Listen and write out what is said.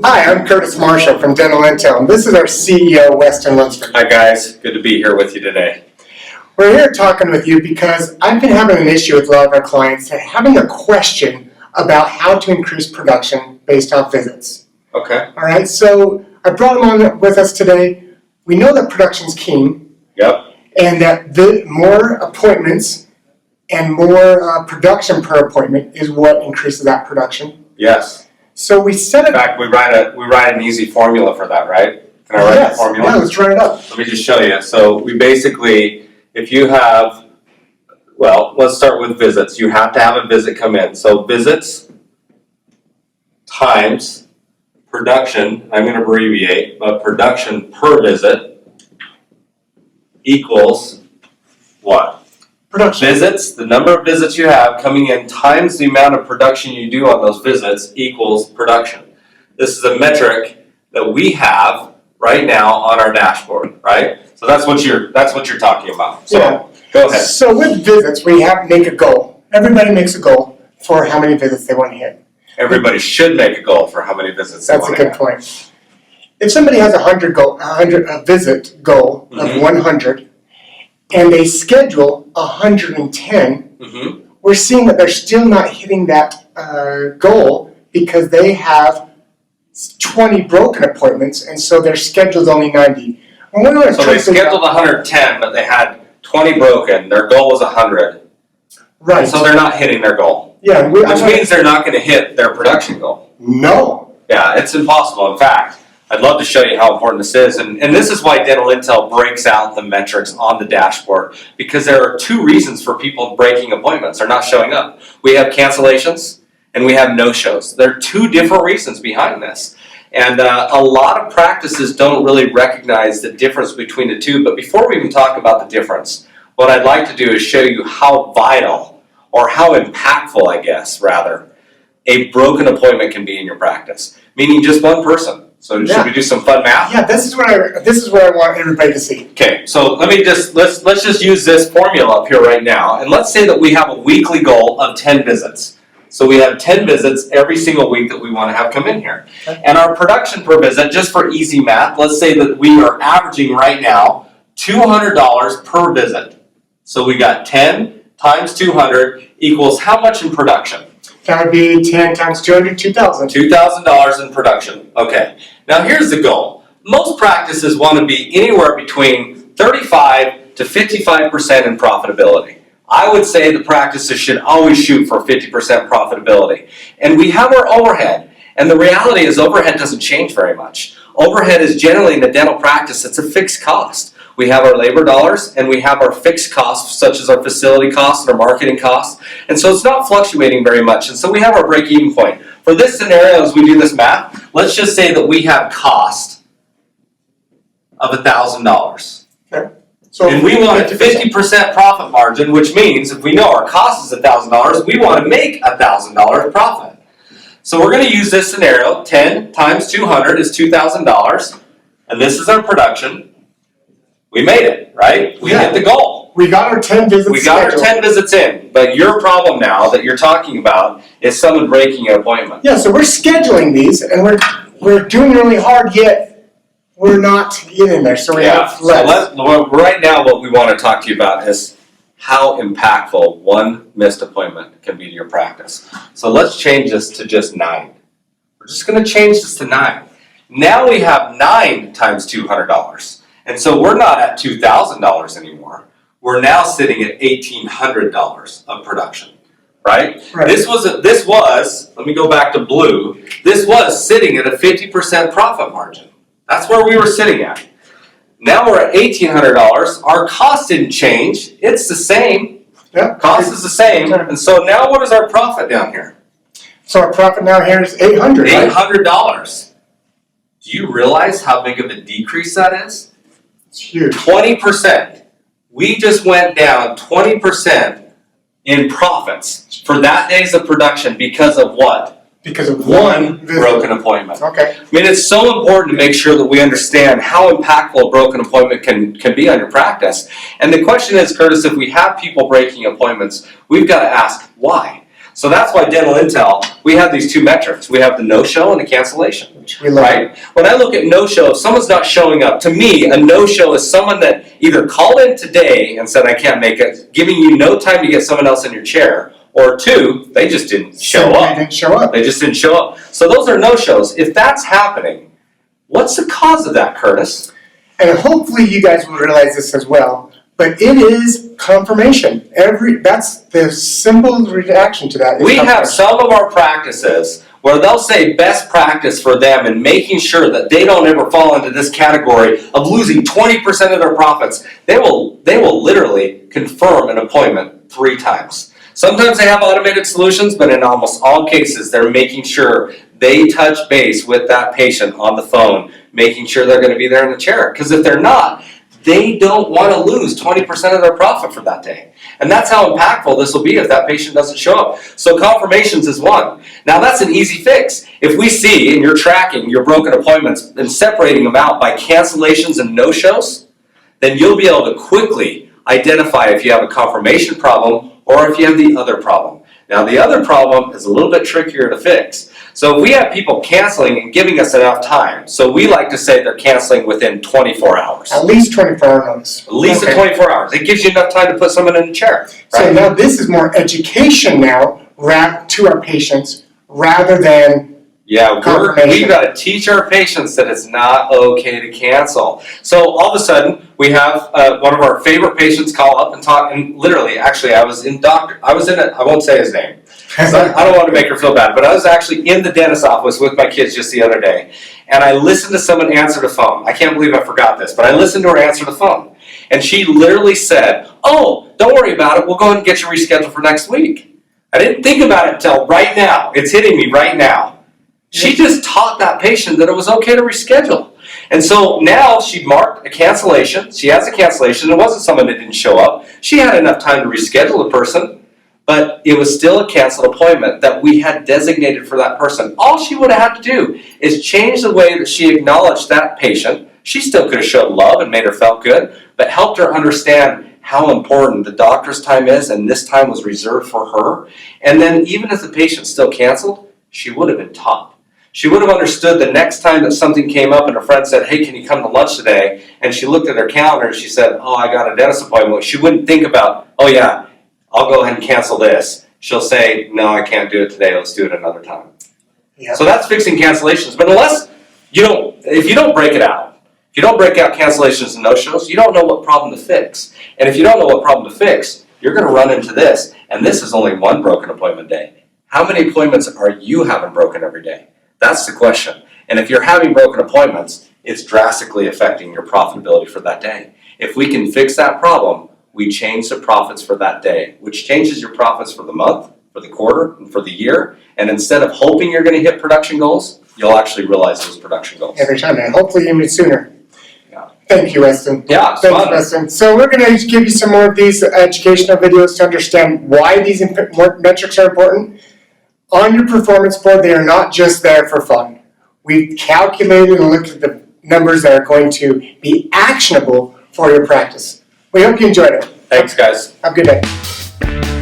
Hi, I'm Curtis Marshall from DentalIntel, and this is our CEO, Weston Lunsford. Hi guys, good to be here with you today. We're here talking with you because I've been having an issue with a lot of our clients having a question about how to increase production based on visits. Okay. All right, so I brought them on with us today. We know that production's king. Yep. And that the more appointments and more production per appointment is what increases that production. Yes. So we set it. In fact, we write an easy formula for that, right? Can I write the formula? Yeah, let's write it up. Let me just show you. So we basically, if you have, well, let's start with visits. You have to have a visit come in. So visits times production, I'm going to abbreviate, but production per visit equals what? Production. Visits, the number of visits you have coming in times the amount of production you do on those visits equals production. This is a metric that we have right now on our dashboard, right? So that's what you're talking about. So yeah. Go ahead. So with visits, we have to make a goal. Everybody makes a goal for how many visits they want to hit. Everybody should make a goal for how many visits they want to hit. That's a good point. If somebody has a visit goal of 100, and they schedule 110, we're seeing that they're still not hitting that goal because they have 20 broken appointments, and so their schedule's only 90. So they scheduled 110, but they had 20 broken. Their goal was 100. Right. And so they're not hitting their goal. Yeah. Which means they're not going to hit their production goal. No. Yeah, it's impossible. In fact, I'd love to show you how important this is, and this is why DentalIntel breaks out the metrics on the dashboard, because there are two reasons for people breaking appointments or not showing up. We have cancellations and we have no-shows. There are two different reasons behind this, and a lot of practices don't really recognize the difference between the two, but before we even talk about the difference, what I'd like to do is show you how vital, or how impactful, I guess, rather, a broken appointment can be in your practice, meaning just one person. So should we do some fun math? Yeah, this is what I want everybody to see. Okay, so let's just use this formula up here right now, and let's say that we have a weekly goal of 10 visits. So we have 10 visits every single week that we want to have come in here. Okay. And our production per visit, just for easy math, let's say that we are averaging right now $200 per visit. So we got 10 times 200 equals how much in production? That would be 10 times 200, $2,000. $2,000 in production. Okay. Now here's the goal. Most practices want to be anywhere between 35 to 55% in profitability. I would say the practices should always shoot for 50% profitability. And we have our overhead. And the reality is overhead doesn't change very much. Overhead is generally in the dental practice, it's a fixed cost. We have our labor dollars and we have our fixed costs, such as our facility costs and our marketing costs. And so it's not fluctuating very much. And so we have our break-even point. For this scenario, as we do this math, let's just say that we have cost of $1,000. Okay. So and we want a 50% profit margin, which means if we know our cost is $1,000, we want to make $1,000 profit. So we're going to use this scenario. 10 times 200 is $2,000. And this is our production. We made it, right? We hit the goal. We got our 10 visits. We got our 10 visits in. But your problem now that you're talking about is someone breaking an appointment. Yeah, so we're scheduling these and we're doing really hard, yet we're not getting there. So we have less. So right now what we want to talk to you about is how impactful one missed appointment can be to your practice. So let's change this to just 9. We're just going to change this to 9. Now we have 9 times $200. And so we're not at $2,000 anymore. We're now sitting at $1,800 of production, right? This was, let me go back to blue, this was sitting at a 50% profit margin. That's where we were sitting at. Now we're at $1,800. Our cost didn't change. It's the same. Yep. Cost is the same. And so now what is our profit down here? So our profit now here is $800. $800. Do you realize how big of a decrease that is? It's huge. 20%. We just went down 20% in profits for that days of production because of what? Because of one broken appointment. Okay. I mean, it's so important to make sure that we understand how impactful a broken appointment can be on your practice. And the question is, Curtis, if we have people breaking appointments, we've got to ask why. So that's why Dental Intel, we have these two metrics. We have the no-show and the cancellation, We love right? When I look at no-show, if someone's not showing up, to me, a no-show is someone that either called in today and said, I can't make it, giving you no time to get someone else in your chair, or two, they just didn't show Simply up. didn't show up. They just didn't show up. So those are no-shows. If that's happening, what's the cause of that, Curtis? And hopefully you guys will realize this as well, but it is confirmation. That's the simple reaction to that. We have some of our practices where they'll say best practice for them in making sure that they don't ever fall into this category of losing 20% of their profits. They will literally confirm an appointment 3 times. Sometimes they have automated solutions, but in almost all cases, they're making sure they touch base with that patient on the phone, making sure they're going to be there in the chair. Because if they're not, they don't want to lose 20% of their profit for that day. And that's how impactful this will be if that patient doesn't show up. So confirmations is one. Now that's an easy fix. If we see, and you're tracking your broken appointments and separating them out by cancellations and no-shows, then you'll be able to quickly identify if you have a confirmation problem or if you have the other problem. Now the other problem is a little bit trickier to fix. So if we have people canceling and giving us enough time, so we like to say they're canceling within 24 hours. At least 24-hour notice. At least Okay. 24 hours. It gives you enough time to put someone in a chair. So Right? now this is more education now to our patients rather than Yeah, confirmation. we've got to teach our patients that it's not okay to cancel. So all of a sudden, we have one of our favorite patients call up and talk, and literally, actually, I won't say his name. So I don't want to make her feel bad, but I was actually in the dentist's office with my kids just the other day, and I listened to someone answer the phone. I can't believe I forgot this, but I listened to her answer the phone. And she literally said, oh, don't worry about it, we'll go ahead and get you rescheduled for next week. I didn't think about it until right now. It's hitting me right now. She just taught that patient that it was okay to reschedule. And so now she marked a cancellation. She has a cancellation. It wasn't someone that didn't show up. She had enough time to reschedule the person, but it was still a canceled appointment that we had designated for that person. All she would have had to do is change the way that she acknowledged that patient. She still could have showed love and made her feel good, but helped her understand how important the doctor's time is, and this time was reserved for her. And then even if the patient still canceled, she would have been taught. She would have understood the next time that something came up and her friend said, hey, can you come to lunch today? And she looked at her calendar and she said, oh, I got a dentist appointment. She wouldn't think about, oh yeah, I'll go ahead and cancel this. She'll say, no, I can't do it today. Let's do it another time. Yep. So that's fixing cancellations. But if you don't break it out, if you don't break out cancellations and no-shows, you don't know what problem to fix. And if you don't know what problem to fix, you're going to run into this. And this is only one broken appointment day. How many appointments are you having broken every day? That's the question. And if you're having broken appointments, it's drastically affecting your profitability for that day. If we can fix that problem, we change the profits for that day, which changes your profits for the month, for the quarter, and for the year. And instead of hoping you're going to hit production goals, you'll actually realize those production goals. every time, and hopefully even sooner. Yeah. Thank you, Weston. Yeah, it's Thanks, fun. Weston. So we're going to give you some more of these educational videos to understand why these metrics are important. On your performance board, they are not just there for fun. We've calculated and looked at the numbers that are going to be actionable for your practice. We hope you enjoyed it. Thanks, guys. Have a good day.